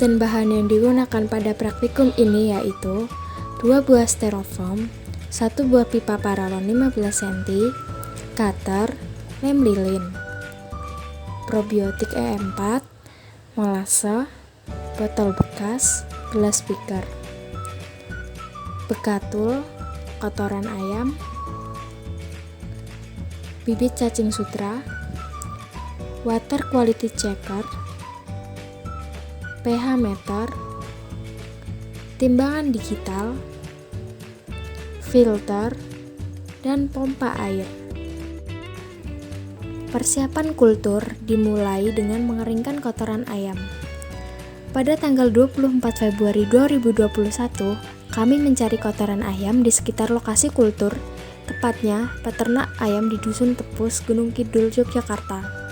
dan bahan yang digunakan pada praktikum ini yaitu 2 buah styrofoam, 1 buah pipa paralon 15 cm, cutter, lem lilin, probiotik E4, molase, botol bekas, gelas beaker, bekatul, kotoran ayam, bibit cacing sutra, water quality checker, pH meter, timbangan digital, filter, dan pompa air. Persiapan kultur dimulai dengan mengeringkan kotoran ayam. Pada tanggal 24 Februari 2021, kami mencari kotoran ayam di sekitar lokasi kultur, tepatnya peternak ayam di Dusun Tepus, Gunung Kidul, Yogyakarta.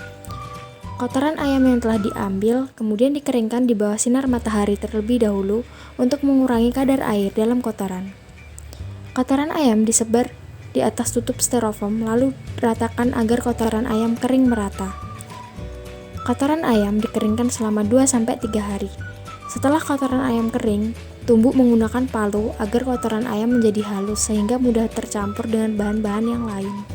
Kotoran ayam yang telah diambil kemudian dikeringkan di bawah sinar matahari terlebih dahulu untuk mengurangi kadar air dalam kotoran. Kotoran ayam disebar di atas tutup styrofoam lalu ratakan agar kotoran ayam kering merata. Kotoran ayam dikeringkan selama 2-3 hari. Setelah kotoran ayam kering, tumbuk menggunakan palu agar kotoran ayam menjadi halus sehingga mudah tercampur dengan bahan-bahan yang lain.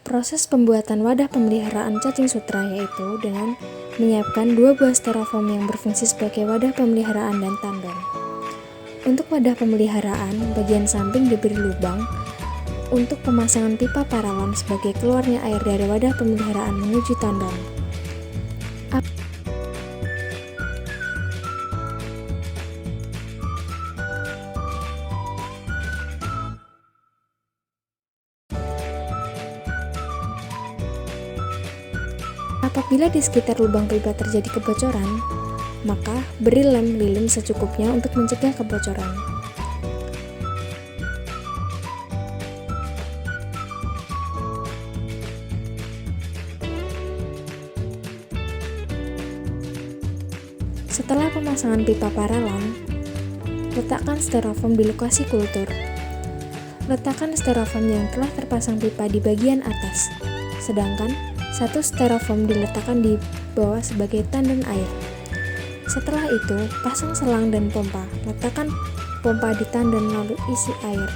Proses pembuatan wadah pemeliharaan cacing sutra yaitu dengan menyiapkan 2 buah styrofoam yang berfungsi sebagai wadah pemeliharaan dan tandon. Untuk wadah pemeliharaan, bagian samping diberi lubang untuk pemasangan pipa paralon sebagai keluarnya air dari wadah pemeliharaan menuju tandon. Apabila di sekitar lubang pipa terjadi kebocoran, maka beri lem lilin secukupnya untuk mencegah kebocoran. Setelah pemasangan pipa paralon, letakkan styrofoam di lokasi kultur. Letakkan styrofoam yang telah terpasang pipa di bagian atas, sedangkan 1 styrofoam diletakkan di bawah sebagai tandon air. Setelah itu, pasang selang dan pompa. Letakkan pompa di tandon lalu isi air.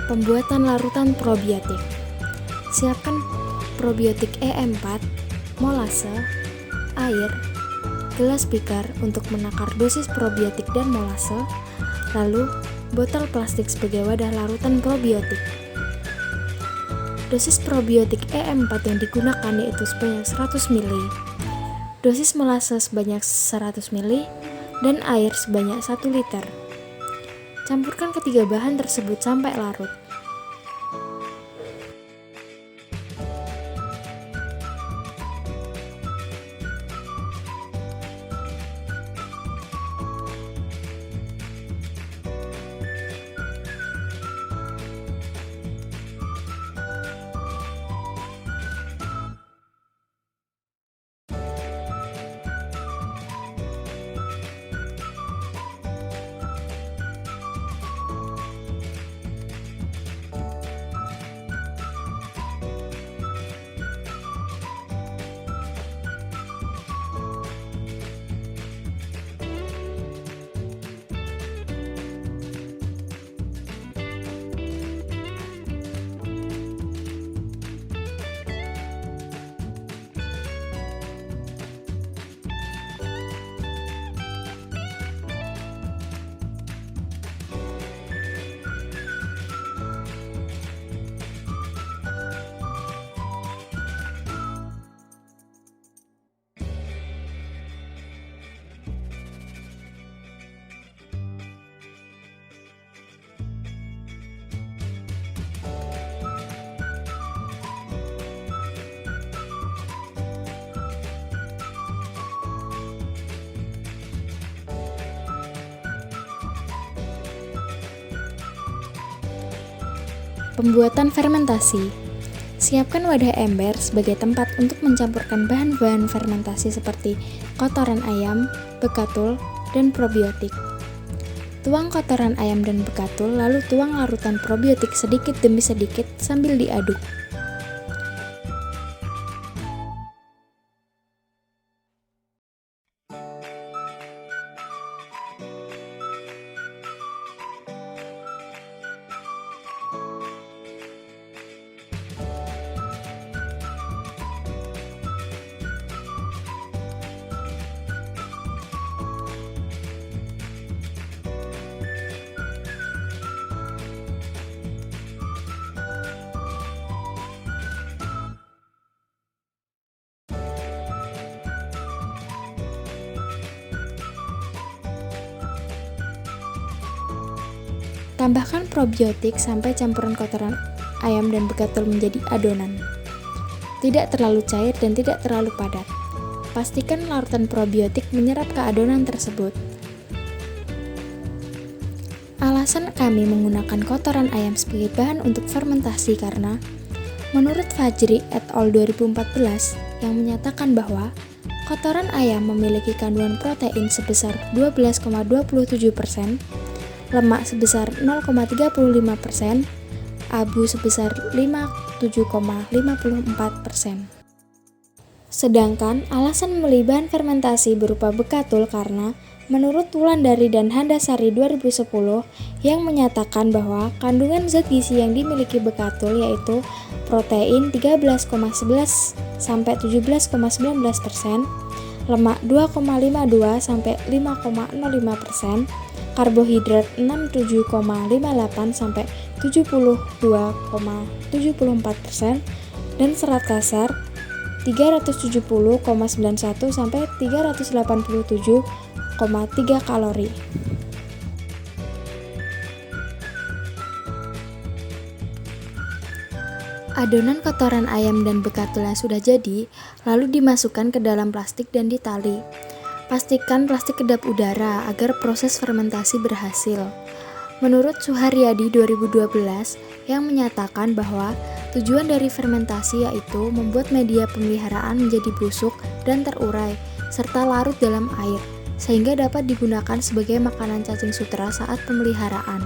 Pembuatan larutan probiotik. Siapkan probiotik E4, molase, air, gelas beaker untuk menakar dosis probiotik dan molase, lalu botol plastik sebagai wadah larutan probiotik. Dosis probiotik E4 yang digunakan yaitu sebanyak 100 ml, dosis molase sebanyak 100 ml, dan air sebanyak 1 liter. Campurkan ketiga bahan tersebut sampai larut. Pembuatan fermentasi. Siapkan wadah ember sebagai tempat untuk mencampurkan bahan-bahan fermentasi seperti kotoran ayam, bekatul, dan probiotik. Tuang kotoran ayam dan bekatul, lalu tuang larutan probiotik sedikit demi sedikit sambil diaduk. Tambahkan probiotik sampai campuran kotoran ayam dan bekatul menjadi adonan. Tidak terlalu cair dan tidak terlalu padat. Pastikan larutan probiotik menyerap ke adonan tersebut. Alasan kami menggunakan kotoran ayam sebagai bahan untuk fermentasi karena menurut Fajri et al. 2014 yang menyatakan bahwa kotoran ayam memiliki kandungan protein sebesar 12,27%, lemak sebesar 0,35%, abu sebesar 7,54%. Sedangkan alasan memilih bahan fermentasi berupa bekatul karena menurut Wulandari dan Handasari 2010 yang menyatakan bahwa kandungan zat gizi yang dimiliki bekatul yaitu protein 13,11 sampai 17,19%, lemak 2,52 sampai 5,05%, karbohidrat 67,58 sampai 72,74%, dan serat kasar 370,91 sampai 387,3 kalori. Adonan kotoran ayam dan bekatul yang sudah jadi lalu dimasukkan ke dalam plastik dan ditali. Pastikan plastik kedap udara agar proses fermentasi berhasil. Menurut Suharyadi 2012 yang menyatakan bahwa tujuan dari fermentasi yaitu membuat media pemeliharaan menjadi busuk dan terurai serta larut dalam air sehingga dapat digunakan sebagai makanan cacing sutra saat pemeliharaan.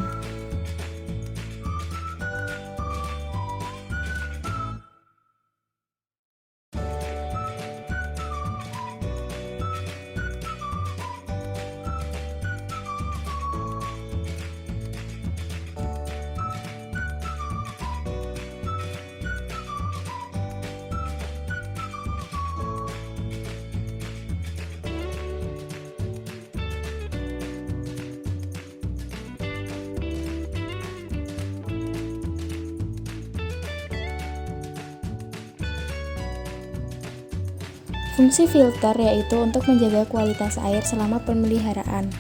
Fungsi filter yaitu untuk menjaga kualitas air selama pemeliharaan.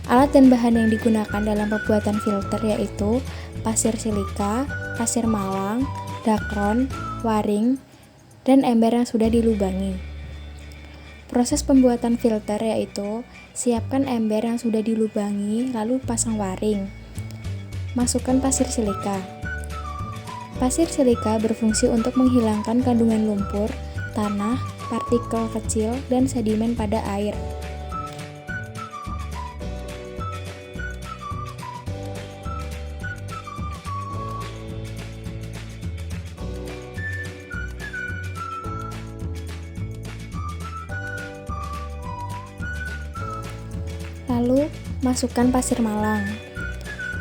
Alat dan bahan yang digunakan dalam pembuatan filter yaitu pasir silika, pasir malang, dakron, waring, dan ember yang sudah dilubangi. Proses pembuatan filter yaitu siapkan ember yang sudah dilubangi lalu pasang waring. Masukkan pasir silika. Pasir silika berfungsi untuk menghilangkan kandungan lumpur, tanah, partikel kecil, dan sedimen pada air. Lalu, masukkan pasir malang.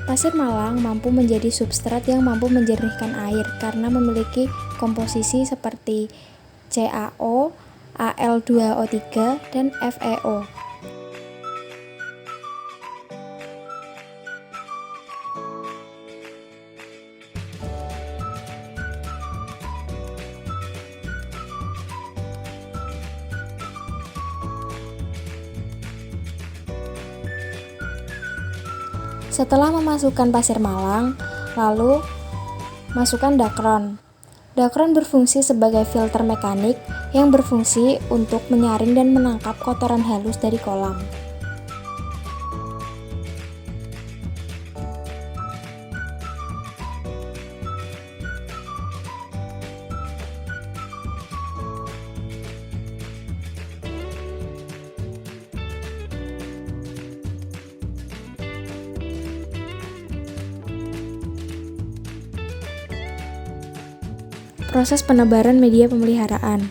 Pasir malang mampu menjadi substrat yang mampu menjernihkan air karena memiliki komposisi seperti CaO, Al2O3, dan FeO. Setelah memasukkan pasir malang, lalu masukkan dakron. Dakron berfungsi sebagai filter mekanik yang berfungsi untuk menyaring dan menangkap kotoran halus dari kolam. Proses penebaran media pemeliharaan.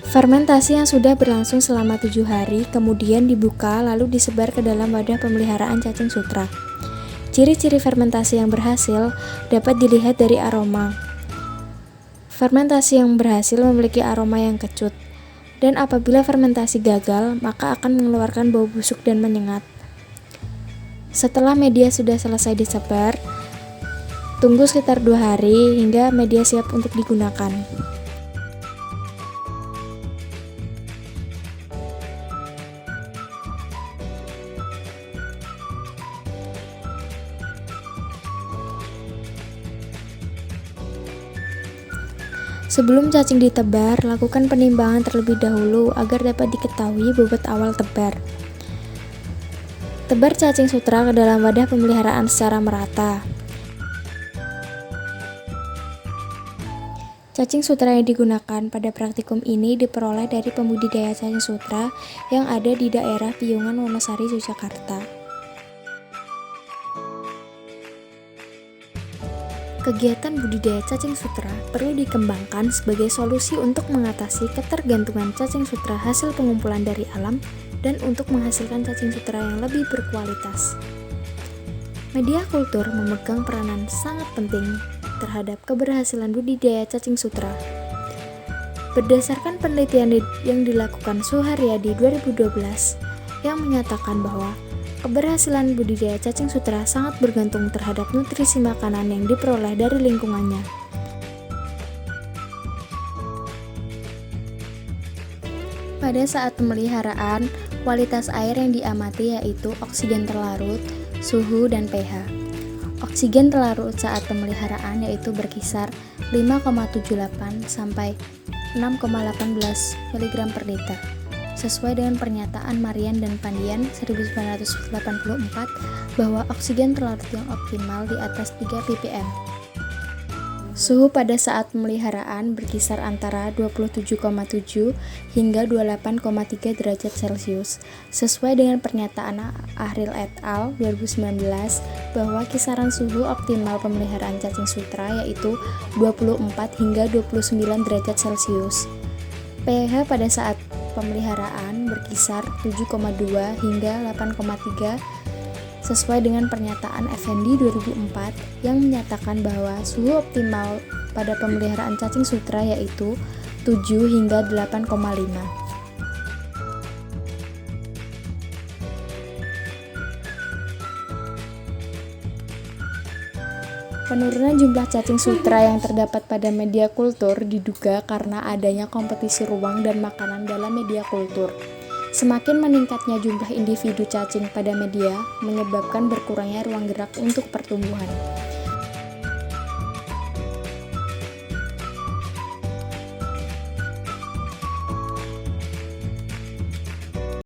Fermentasi yang sudah berlangsung selama 7 hari kemudian dibuka lalu disebar ke dalam wadah pemeliharaan cacing sutra. Ciri-ciri fermentasi yang berhasil dapat dilihat dari aroma. Fermentasi yang berhasil memiliki aroma yang kecut, dan apabila fermentasi gagal, maka akan mengeluarkan bau busuk dan menyengat. Setelah media sudah selesai disebar, tunggu sekitar 2 hari hingga media siap untuk digunakan. Sebelum cacing ditebar, lakukan penimbangan terlebih dahulu agar dapat diketahui bobot awal tebar. Tebar cacing sutra ke dalam wadah pemeliharaan secara merata. Cacing sutra yang digunakan pada praktikum ini diperoleh dari pembudidaya cacing sutra yang ada di daerah Piungan, Wonosari, Yogyakarta. Kegiatan budidaya cacing sutra perlu dikembangkan sebagai solusi untuk mengatasi ketergantungan cacing sutra hasil pengumpulan dari alam dan untuk menghasilkan cacing sutra yang lebih berkualitas. Media kultur memegang peranan sangat penting terhadap keberhasilan budidaya cacing sutra. Berdasarkan penelitian yang dilakukan Suharyadi 2012 yang menyatakan bahwa keberhasilan budidaya cacing sutra sangat bergantung terhadap nutrisi makanan yang diperoleh dari lingkungannya. Pada saat pemeliharaan, kualitas air yang diamati yaitu oksigen terlarut, suhu, dan pH. Oksigen terlarut saat pemeliharaan yaitu berkisar 5,78 sampai 6,18 mg per liter. Sesuai dengan pernyataan Marian dan Pandian 1984 bahwa oksigen terlarut yang optimal di atas 3 ppm. Suhu pada saat pemeliharaan berkisar antara 27,7 hingga 28,3 derajat Celcius. Sesuai dengan pernyataan Ahril et al. 2019 bahwa kisaran suhu optimal pemeliharaan cacing sutra yaitu 24 hingga 29 derajat Celcius. pH pada saat pemeliharaan berkisar 7,2 hingga 8,3 sesuai dengan pernyataan Effendi 2004 yang menyatakan bahwa suhu optimal pada pemeliharaan cacing sutra yaitu 7 hingga 8,5. Penurunan jumlah cacing sutra yang terdapat pada media kultur diduga karena adanya kompetisi ruang dan makanan dalam media kultur. Semakin meningkatnya jumlah individu cacing pada media menyebabkan berkurangnya ruang gerak untuk pertumbuhan.